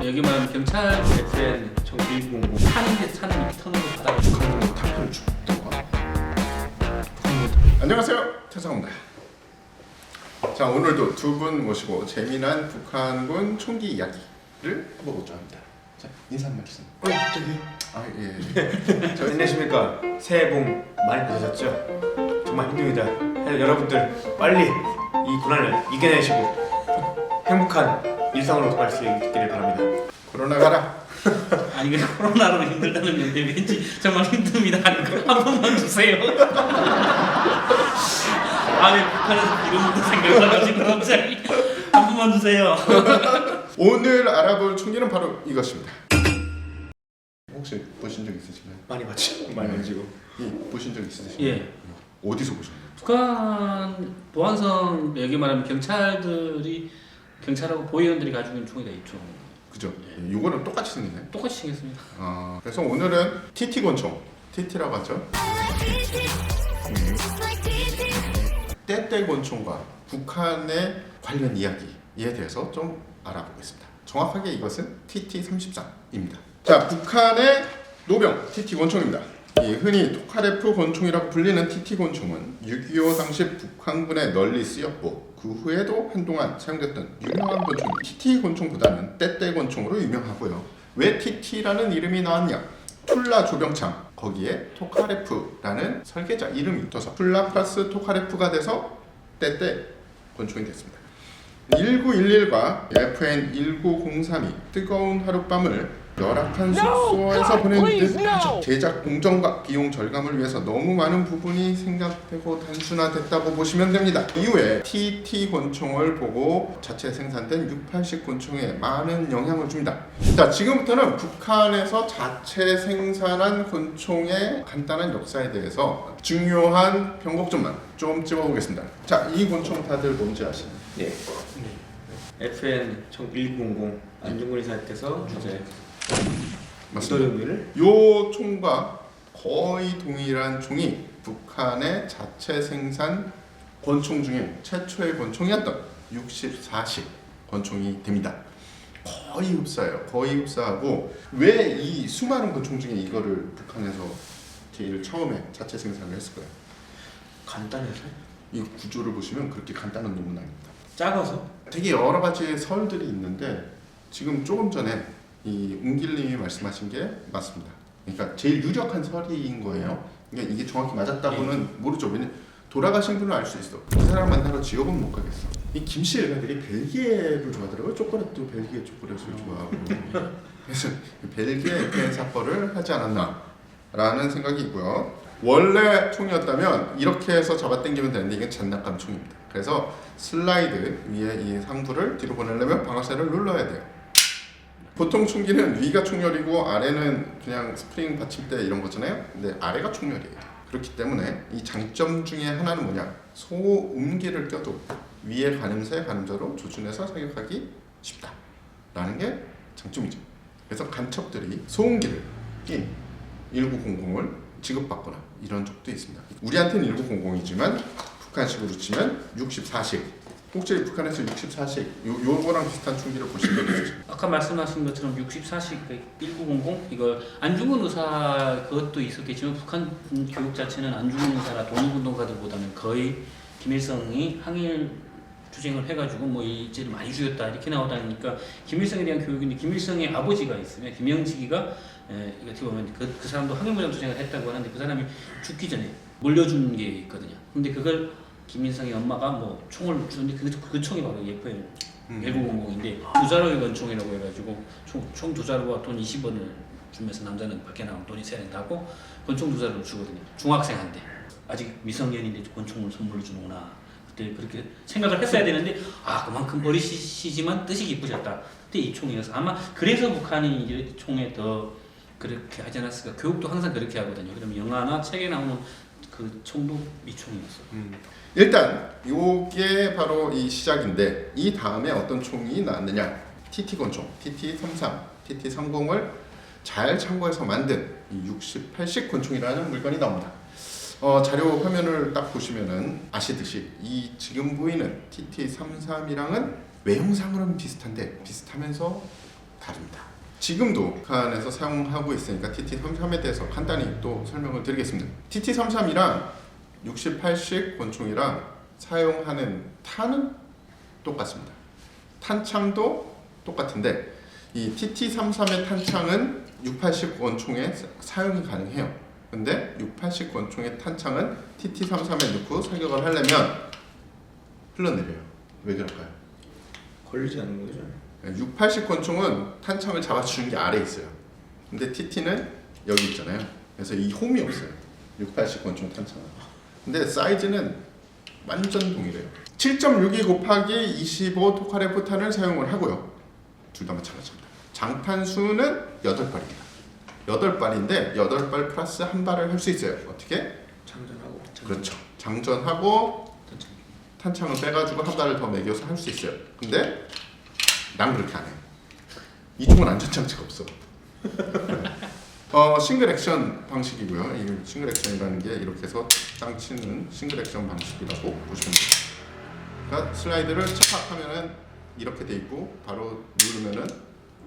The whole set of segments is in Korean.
여기 말하면 경찰 FN 1900 산인데 산을 터는 거 바닥에 북한으로 탄표를 줬던가? 안녕하세요, 태성입니다. 자, 오늘도 두 분 모시고 재미난 북한군 총기 이야기를 해보고자 합니다. 자, 인사 한 말씀. 갑자기? 아, 예. 저 안녕하십니까. 새해 복 많이 받으셨죠? 정말 힘듭니다. 여러분들 빨리 이 고난을 이겨내시고 행복한 일상으로 돌아갈 수 있기를 바랍니다. 코로나 가라. 아니 그 코로나로 힘들다는 건데 왠지 정말 힘듭니다. 아니 그한 번만 주세요. 아왜 북한에서 이런 것도 생각나가지고 갑자기 한 번만 주세요. 오늘 알아볼 총기는 바로 이것입니다. 혹시 보신 적 있으신가요? 많이 봤죠? 많이 만지고. 보신 적 있으신가요? 예. 어디서 보셨나요? 북한 보안성 여기 말하면 경찰하고 보위원들이 가지고 있는 총기가 있죠. 그죠? 예. 요거는 똑같이 생겼나요? 똑같이 생겼습니다. 그래서 오늘은 TT 권총, TT라고 하죠. 떼떼 권총과 북한의 관련 이야기에 대해서 좀 알아보겠습니다. 정확하게 이것은 TT-33입니다. 자, 북한의 노병 TT 권총입니다. 이 흔히 토카레프 권총이라고 불리는 TT 권총은 6.25 당시 북한군에 널리 쓰였고 그 후에도 한동안 사용됐던 유명한 권총입니다. TT 권총보다는 떼떼 권총으로 유명하고요. 왜 TT라는 이름이 나왔냐? 툴라 조병창 거기에 토카레프라는 설계자 이름이 붙어서 툴라 플러스 토카레프가 돼서 떼떼 권총이 됐습니다. 1911과 FN 1903이 뜨거운 하룻밤을 열악한 숙소에서 보낸 듯 하죠. 제작 공정과 비용 절감을 위해서 너무 많은 부분이 생각되고 단순화됐다고 보시면 됩니다. 이후에 TT 권총을 보고 자체 생산된 680 권총에 많은 영향을 줍니다. 자, 지금부터는 북한에서 자체 생산한 권총의 간단한 역사에 대해서 중요한 변곡점만 좀 찝어보겠습니다. 자, 이 권총 다들 뭔지 아시나요? 네. FN 1900 안중근이 사태에서 주제 맞습니다. 의미를 요 총과 거의 동일한 총이 북한의 자체 생산 권총 중에 최초의 권총이었던 64식 권총이 됩니다. 거의 흡사해요. 거의 흡사하고 왜 이 수많은 권총 중에 이거를 북한에서 제일 처음에 자체 생산을 했을까요? 간단해서 이 구조를 보시면 그렇게 간단한 놈은 아닙니다. 작아서 되게 여러 가지 설들이 있는데 지금 조금 전에 이 웅길님이 말씀하신 게 맞습니다. 그러니까 제일 유력한 설인 거예요. 그러니까 이게 정확히 맞았다고는 모르죠. 왜냐 돌아가신 분은 알 수 있어. 그 사람 만나러 지역은 못 가겠어. 이 김씨 일가들이 벨기에를 좋아하더라고요. 초콜릿도 벨기에 초콜릿을 좋아하고. 그래서 벨기에 사건을 하지 않았나라는 생각이 있고요. 원래 총이었다면 이렇게 해서 잡아당기면 되는데 이게 장난감 총입니다. 그래서 슬라이드 위에 이 상부를 뒤로 보내려면 방아쇠를 눌러야 돼요. 보통 총기는 위가 총열이고 아래는 그냥 스프링 받침대 이런 거잖아요. 근데 아래가 총열이에요. 그렇기 때문에 이 장점 중에 하나는 뭐냐? 소음기를 껴도 위에 가늠쇠, 가늠자로 조준해서 사격하기 쉽다라는 게 장점이죠. 그래서 간첩들이 소음기를 낀 1900을 지급받거나 이런 적도 있습니다. 우리한테는 1900이지만 북한식으로 치면 64식. 혹시 북한에서 64식 요거랑 비슷한 총기를 보신 적 있으세요? 아까 말씀하신 것처럼 64식 1900 이거 안중근 의사 그것도 있었겠지만 북한 교육 자체는 안중근 의사나 독립운동가들보다는 거의 김일성이 항일 투쟁을 해가지고 뭐 일제를 많이 죽였다 이렇게 나오다니까 김일성에 대한 교육인데 김일성의 아버지가 있으면 김영직이가 어떻게 보면 그 사람도 항일무장 투쟁을 했다고 하는데 그 사람이 죽기 전에 물려준 게 있거든요. 근데 그걸 김일성의 엄마가 뭐 총을 주는데 그 총이 바로 FN 1900인데 두 자루의 권총이라고 해가지고 총 두 자루와 돈 20원을 주면서 남자는 밖에 나가면 돈이 세는다고 권총 두 자루를 주거든요. 중학생한테 아직 미성년인데 권총을 선물로 주는구나. 그때 그렇게 생각을 했어야 되는데 그만큼 버리시지만 뜻이 깊으셨다. 그때 이 총이어서 아마 그래서 북한이 이 총에 더 그렇게 하지 않았을까. 교육도 항상 그렇게 하거든요. 그러면 영화나 책에 나오는 그 총도 이 총이었어. 일단 요게 바로 이 시작인데 이 다음에 어떤 총이 나왔느냐? TT 권총, TT-33, TT-30을 잘 참고해서 만든 이 68식 권총이라는 물건이 나옵니다. 자료 화면을 딱 보시면은 아시듯이 이 지금 보이는 TT-33이랑은 외형상으로는 비슷한데 비슷하면서 다릅니다. 지금도 북한에서 사용하고 있으니까 TT-33에 대해서 간단히 또 설명을 드리겠습니다. TT-33이랑 68식 권총이랑 사용하는 탄은 똑같습니다. 탄창도 똑같은데 이 TT-33의 탄창은 68식 권총에 사용이 가능해요. 근데 68식 권총의 탄창은 TT-33에 넣고 사격을 하려면 흘러내려요. 왜 그럴까요? 걸리지 않는 거죠? 68식 권총은 탄창을 잡아주는 게 아래에 있어요. 근데 TT는 여기 있잖아요. 그래서 이 홈이 없어요. 68식 권총 탄창은. 근데 사이즈는 완전 동일해요. 7.62 곱하기 25 토카레 포탄을 사용을 하고요. 둘 다 마찬가지입니다. 장탄 수는 8발입니다. 8발인데 8발 플러스 한 발을 할 수 있어요. 어떻게? 장전하고. 그렇죠. 장전하고 탄창을 빼가지고 한 발을 더 매겨서 할 수 있어요. 근데 난 그렇게 안 해. 이 총은 안전장치가 없어. 싱글 액션 방식이고요. 이 싱글 액션이라는 게 이렇게 해서 땅 치는 싱글 액션 방식이라고 보시면 돼요. 그러니까 슬라이드를 착각하면은 이렇게 돼 있고 바로 누르면은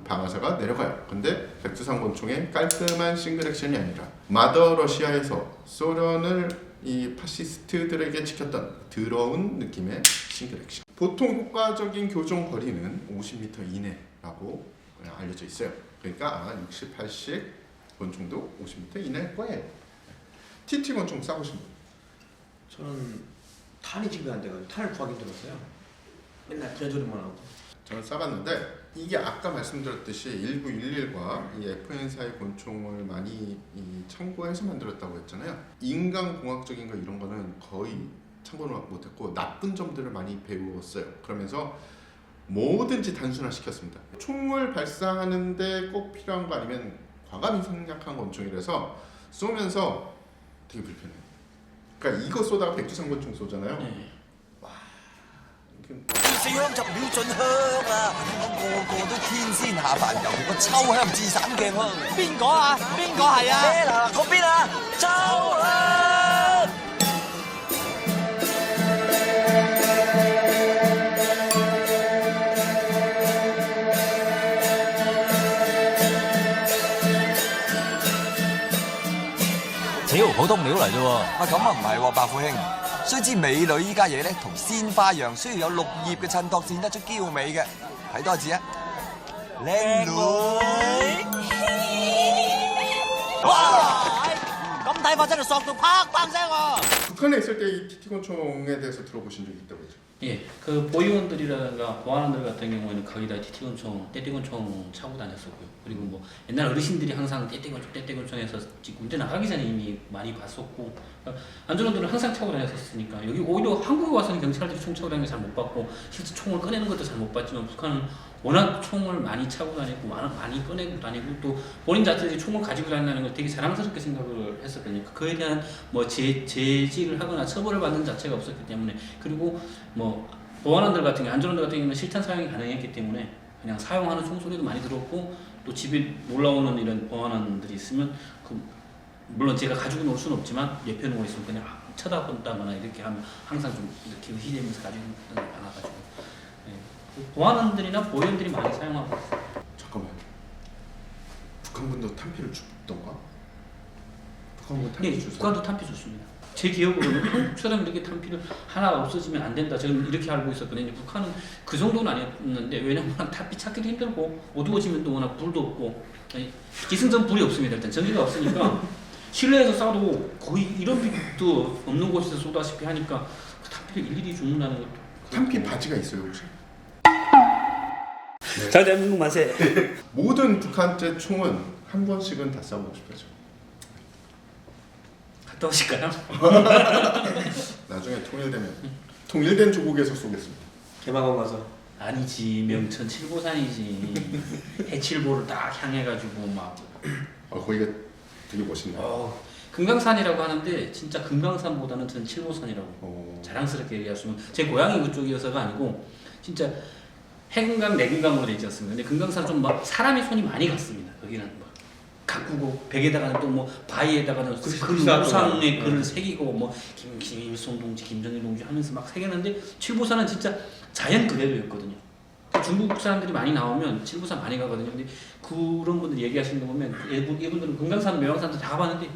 방아쇠가 내려가요. 근데 백두산 권총의 깔끔한 싱글 액션이 아니라 마더 러시아에서 소련을 이 파시스트들에게 지켰던 더러운 느낌의 싱글 액션. 보통 효과적인 교정 거리는 50m 이내라고 알려져 있어요. 그러니까 68식 권총도 50m 이내일 거예요. TT 권총 쏴보신 분? 저는 탄이 지급이 안 돼가지고 탄을 구하기 힘들었어요. 맨날 기어조리만 하고. 저는 쏴봤는데 이게 아까 말씀드렸듯이 1911과 이 FN4의 권총을 많이 참고해서 만들었다고 했잖아요. 인간공학적인 거 이런 거는 거의 참고를 못했고 나쁜 점들을 많이 배웠어요. 그러면서 뭐든지 단순화시켰습니다. 총을 발사하는데 꼭 필요한 거 아니면 과감히 생략한 권총이라서 쏘면서 되게 불편해요. 그러니까 이거 쏘다가 백두산 권총 쏘잖아요. 네. 小香就秒盡香啊！個個都天仙下凡，由個秋香至散鏡香。邊個啊？邊個係啊？咩嗱？嗰邊啊？秋香。 屌，普通料嚟啫喎！啊咁啊唔係喎，白富兄。須知美女依家嘢咧，同鮮花一樣，需要有綠葉嘅襯托，先得出嬌美嘅。睇多次啊！靚女。哇！咁睇法真係索到啪砰聲喎！ 북한에 있을 때 이 TT 권총에 대해서 들어보신 적이 있다고 했죠? 예, 그 보위원들이라가 보안원들 같은 경우에는 거의 다 TT-권총, 떼떼권총 차고 다녔었고요. 그리고 뭐 옛날 어르신들이 항상 떼떼권총에서 군대 나가기 전에 이미 많이 봤었고, 안전원들은 항상 차고 다녔었으니까 여기 오히려 한국에 와서는 경찰들이 총 차고 다니는 걸 잘 못 봤고 실제 총을 꺼내는 것도 잘 못 봤지만 북한은 워낙 총을 많이 차고 다니고 많이 꺼내고 다니고 또 본인 자체들이 총을 가지고 다닌다는 걸 되게 자랑스럽게 생각을 했었거든요. 그에 대한 뭐 제지를 하거나 처벌을 받는 자체가 없었기 때문에 그리고 뭐 보안원들 같은 경우 안전원들 같은 경우는 실탄 사용이 가능했기 때문에 그냥 사용하는 총소리도 많이 들었고 또 집에 놀러오는 이런 보안원들이 있으면 그 물론 제가 가지고 놀 수는 없지만 옆에 누워 있으면 그냥 쳐다본다거나 이렇게 하면 항상 좀 이렇게 의시되면서 가지고 있는 게 많아가지고 보안원들이나 보위원들이 많이 사용하고 있어요. 잠깐만. 북한군도 탄피를 줬던가? 북한군 탄피 예, 줬어요? 북한도 탄피 줬습니다. 제 기억으로는 한국처럼 이렇게 탄피를 하나 없어지면 안 된다. 저는 이렇게 알고 있었거든요. 북한은 그 정도는 아니었는데 왜냐면 탄피 찾기도 힘들고 어두워지면 또 워낙 불도 없고 기승전 불이 없습니다. 일단 전기가 없으니까 실내에서 쏴도 거의 이런 빛도 없는 곳에서 쏘다시피 하니까 그 탄피를 일일이 줍는다는 것도 탄피 바지가 있어요 혹시? 자, 대한민국 만세. 모든 북한제 총은 한 번씩은 다 쏴보고 싶어요. 갔다 오실까요? 나중에 통일된 조국에서 쏘겠습니다. 개마감 가서. 아니지, 명천 칠보산이지. 해칠보를 딱 향해가지고 막. 거기가 되게 멋있네요. 금강산이라고 하는데 진짜 금강산보다는 전 칠보산이라고 자랑스럽게 얘기하시면 제 고향이 그쪽이어서가 아니고 진짜 해금강 내금강으로 되어 있지 않습니까? 근데 금강산 좀 막 사람이 손이 많이 갔습니다. 여기는 막 가꾸고 벽에다가는 또 뭐 바위에다가는 글 우상의 글을 새기고 뭐 김일성 동지, 김정일 동지 하면서 막 새겼는데 칠보산은 진짜 자연 그대로였거든요. 중국 사람들이 많이 나오면 칠보산 많이 가거든요. 근데 그런 분들 얘기하시는 거 보면 이분들은 금강산, 매왕산도 다 가봤는데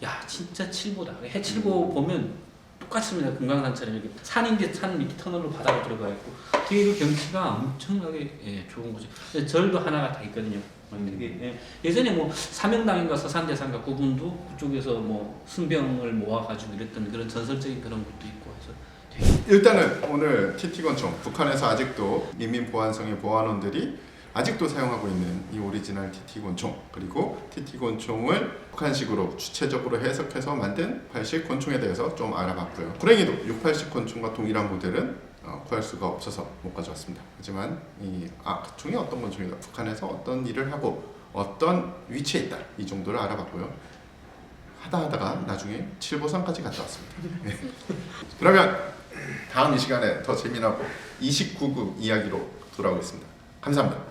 야 진짜 칠보다. 해칠보 보면 똑같습니다. 금강산처럼 이렇게 산인데 산 밑에 터널로 바다로 들어가 있고 되게 그 경치가 엄청나게 좋은 거죠. 절도 하나가 다 있거든요. 되게, 예전에 뭐 사명당인가 서산대산가 그분도 그쪽에서 뭐 순병을 모아가지고 이랬던 그런 전설적인 그런 것도 있고 해서 일단은 오늘 TT권총 북한에서 아직도 인민보안성의 보안원들이 아직도 사용하고 있는 이 오리지널 TT권총 그리고 TT권총을 북한식으로 주체적으로 해석해서 만든 680 권총에 대해서 좀 알아봤고요. 불행히도 680 권총과 동일한 모델은 구할 수가 없어서 못 가져왔습니다. 하지만 이 총이 어떤 권총이다, 북한에서 어떤 일을 하고 어떤 위치에 있다 이 정도를 알아봤고요. 하다가 나중에 칠보산까지 갔다 왔습니다. 그러면 다음 이 시간에 더 재미나고 29급 이야기로 돌아오겠습니다. 감사합니다.